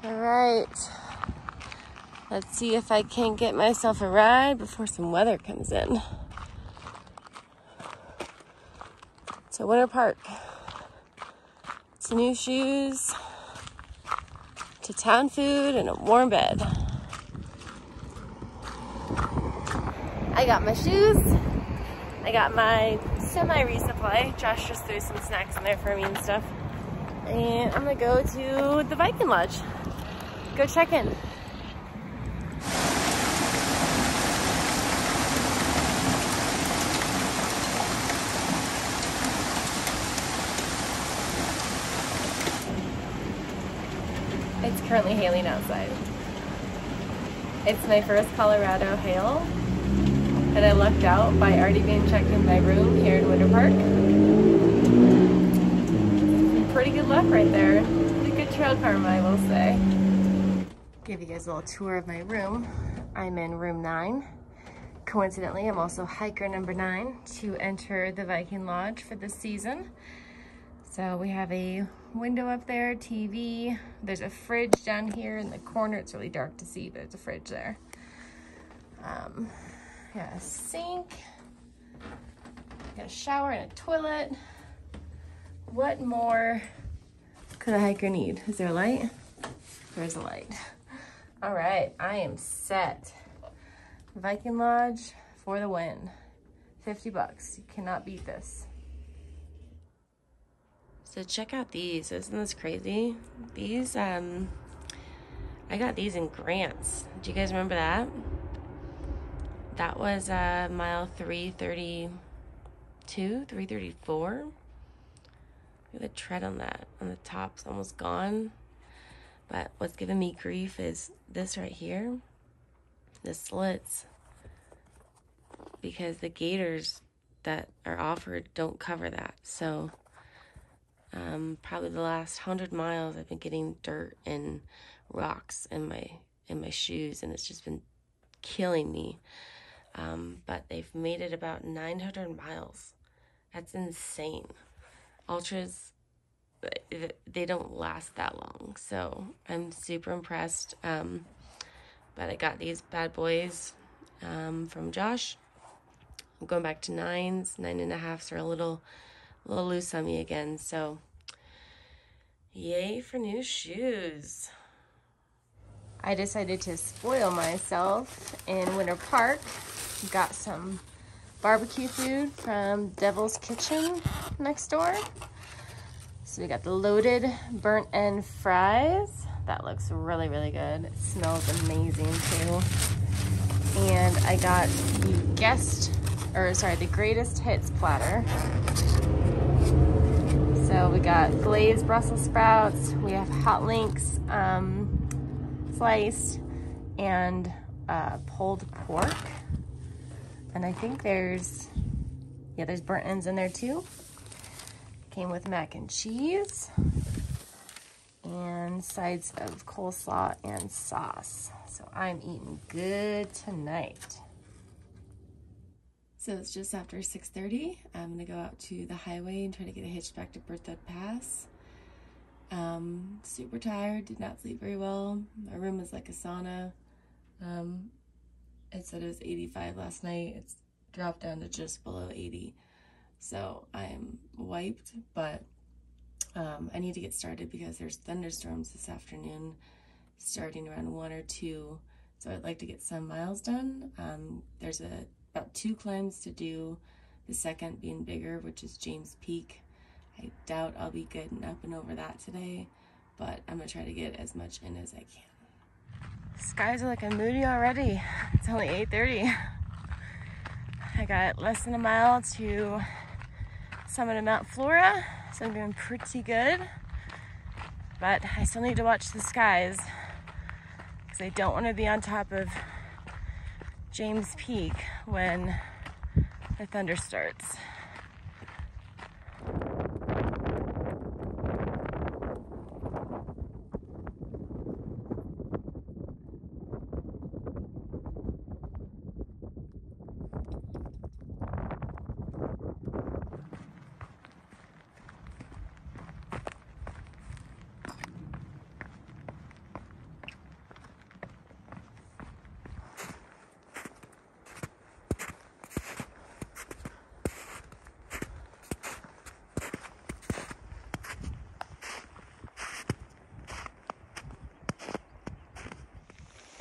All right. Let's see if I can get myself a ride before some weather comes in. To Winter Park. To new shoes. To town food and a warm bed. I got my shoes. I got my semi-resupply. Josh just threw some snacks in there for me and stuff. And I'm gonna go to the Viking Lodge. Go check in. It's currently hailing outside. It's my first Colorado hail, and I lucked out by already being checked in my room here in Winter Park. Pretty good luck right there. Pretty good trail karma, I will say. Give you guys a little tour of my room. I'm in room 9. Coincidentally, I'm also hiker number 9 to enter the Viking Lodge for this season. So we have a window up there, TV. There's a fridge down here in the corner. It's really dark to see, but there's a fridge there. Got a sink. Got a shower and a toilet. What more could a hiker need? Is there a light? There's a light. All right, I am set. Viking Lodge for the win. 50 bucks. You cannot beat this. So check out these. Isn't this crazy? These, I got these in Grants. Do you guys remember that? That was mile 332, 334. Look at the tread on that. On the top's almost gone. But what's giving me grief is this right here. The slits. Because the gaiters that are offered don't cover that. So probably the last 100 miles I've been getting dirt and rocks in my shoes, and it's just been killing me. But they've made it about 900 miles. That's insane. Ultras, they don't last that long, so I'm super impressed. But I got these bad boys from Josh. I'm going back to 9s. 9.5s are a little loose on me again, so yay for new shoes. I decided to spoil myself in Winter Park. Got some barbecue food from Devil's Kitchen next door. So we got the loaded burnt end fries. That looks really, really good. It smells amazing too. And I got the greatest hits platter. So we got glazed Brussels sprouts. We have hot links sliced, and pulled pork. And I think there's burnt ends in there too. Came with mac and cheese and sides of coleslaw and sauce. So I'm eating good tonight. So it's just after 6:30. I'm gonna go out to the highway and try to get a hitch back to Berthoud Pass. Super tired, did not sleep very well. My room is like a sauna. It said it was 85 last night. It's dropped down to just below 80. So I'm wiped, but I need to get started because there's thunderstorms this afternoon starting around 1 or 2. So I'd like to get some miles done. There's about 2 climbs to do, the second being bigger, which is James Peak. I doubt I'll be good and up and over that today, but I'm gonna try to get as much in as I can. Skies are looking moody already. It's only 8:30. I got less than a mile to summit of Mount Flora, so I'm doing pretty good. But I still need to watch the skies because I don't want to be on top of James Peak when the thunder starts.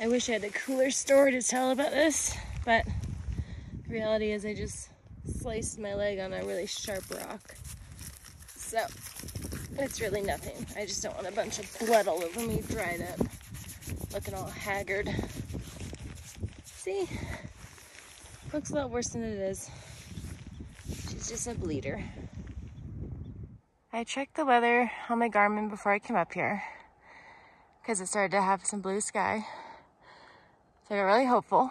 I wish I had a cooler story to tell about this, but the reality is I just sliced my leg on a really sharp rock. So it's really nothing. I just don't want a bunch of blood all over me, dried up, looking all haggard. See? Looks a lot worse than it is. She's just a bleeder. I checked the weather on my Garmin before I came up here because it started to have some blue sky. So I got really hopeful.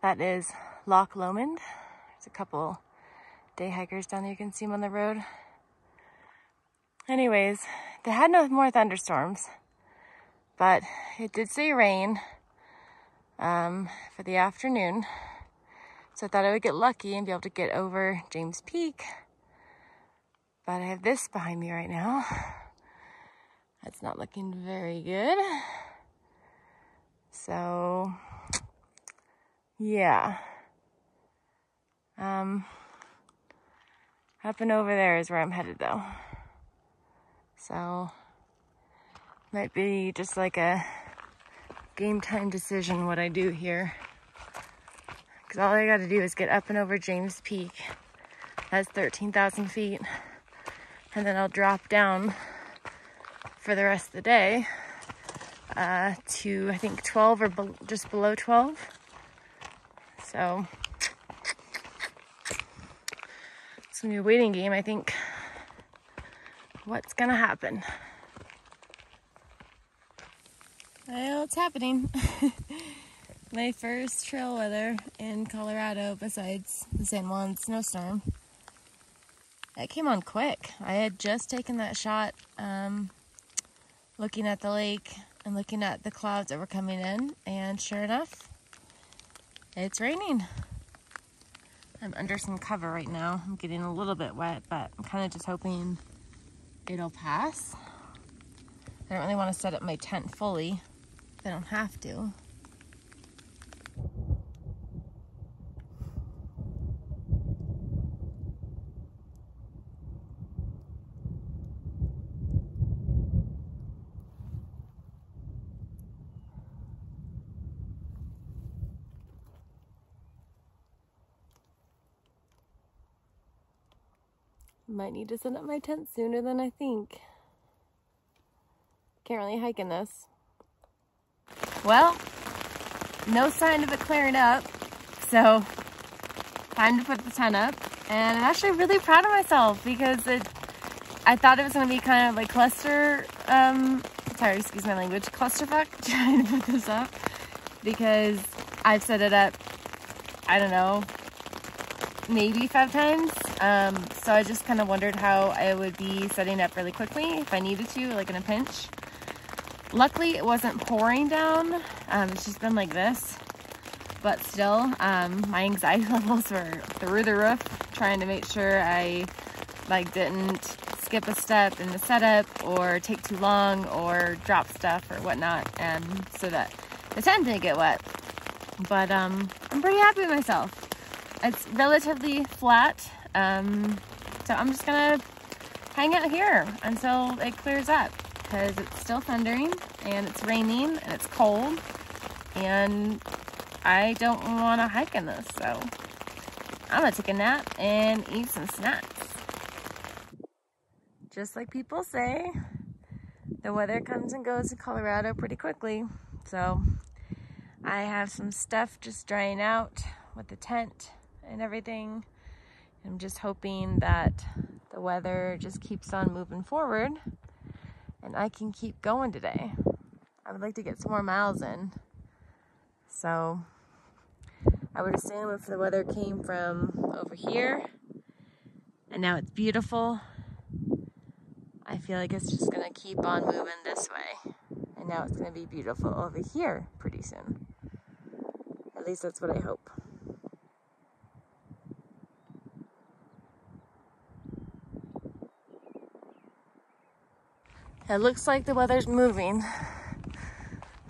That is Loch Lomond. There's a couple day hikers down there. You can see them on the road. Anyways, they had no more thunderstorms, but it did say rain for the afternoon. So I thought I would get lucky and be able to get over James Peak. But I have this behind me right now. That's not looking very good. So, yeah. Up and over there is where I'm headed though. So, might be just like a game time decision what I do here. Because all I gotta do is get up and over James Peak. That's 13,000 feet. And then I'll drop down for the rest of the day to, I think, 12 or just below 12. So it's gonna be a waiting game, I think. What's gonna happen? Well, it's happening. My first trail weather in Colorado besides the San Juan snowstorm. That came on quick. I had just taken that shot looking at the lake and looking at the clouds that were coming in, and sure enough, it's raining. I'm under some cover right now. I'm getting a little bit wet, but I'm kind of just hoping it'll pass. I don't really want to set up my tent fully. I don't have to. Might need to set up my tent sooner than I think. Can't really hike in this. Well, no sign of it clearing up, so time to put the tent up. And I'm actually really proud of myself because I thought it was going to be kind of like excuse my language, clusterfuck trying to put this up because I've set it up, I don't know, maybe 5 times. So I just kind of wondered how I would be setting up really quickly if I needed to, like in a pinch. Luckily, it wasn't pouring down. It's just been like this. But still, my anxiety levels were through the roof, trying to make sure I didn't skip a step in the setup or take too long or drop stuff or whatnot, and so that the tent didn't get wet. But I'm pretty happy with myself. It's relatively flat, so I'm just gonna hang out here until it clears up because it's still thundering and it's raining and it's cold and I don't want to hike in this, so I'm gonna take a nap and eat some snacks. Just like people say, the weather comes and goes in Colorado pretty quickly, so I have some stuff just drying out with the tent and everything. I'm just hoping that the weather just keeps on moving forward and I can keep going today. I would like to get some more miles in. So I would assume if the weather came from over here and now it's beautiful, I feel like it's just gonna keep on moving this way. And now it's gonna be beautiful over here pretty soon. At least that's what I hope. It looks like the weather's moving,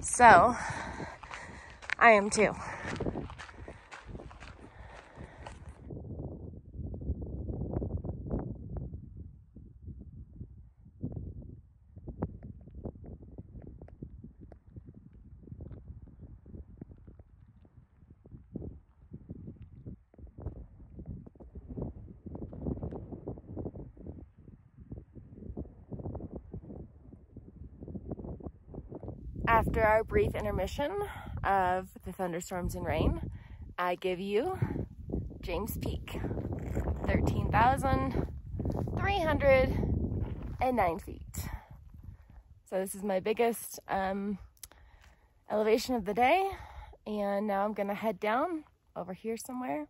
so I am too. After our brief intermission of the thunderstorms and rain, I give you James Peak, 13,309 feet. So this is my biggest elevation of the day, and now I'm gonna head down over here somewhere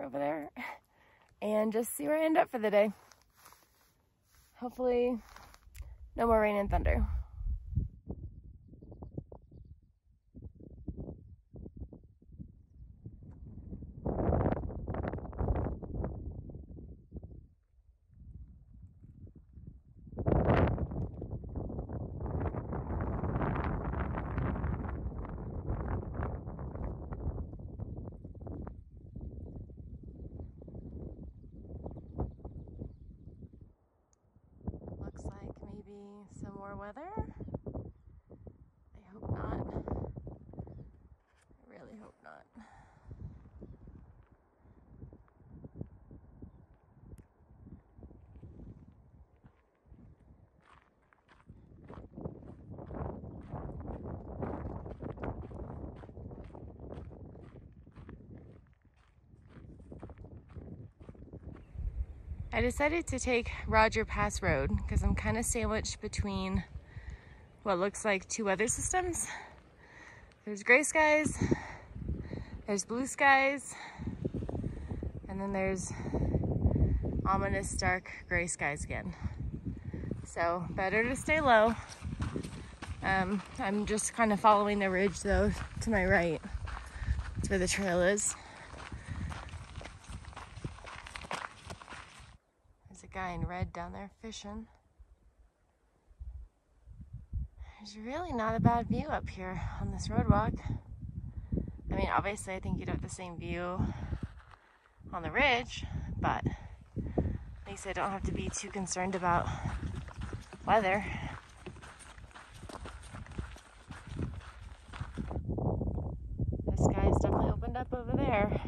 over there, and just see where I end up for the day. Hopefully no more rain and thunder. Looks like maybe some more weather. I hope not. I really hope not. I decided to take Roger Pass Road because I'm kind of sandwiched between what looks like two weather systems. There's gray skies, there's blue skies, and then there's ominous dark gray skies again. So better to stay low. I'm just kind of following the ridge though to my right. That's where the trail is. There's a guy in red down there fishing. There's really not a bad view up here on this road walk. I mean, obviously I think you'd have the same view on the ridge, but at least I don't have to be too concerned about weather. The sky's definitely opened up over there.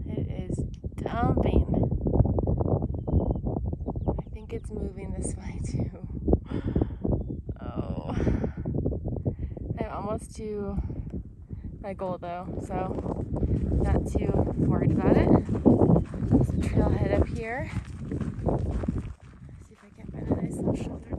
It is dumping. I think it's moving this way too. Oh. I'm almost to my goal though, so not too worried about it. There's a trailhead up here. See if I can find a nice little shoulder.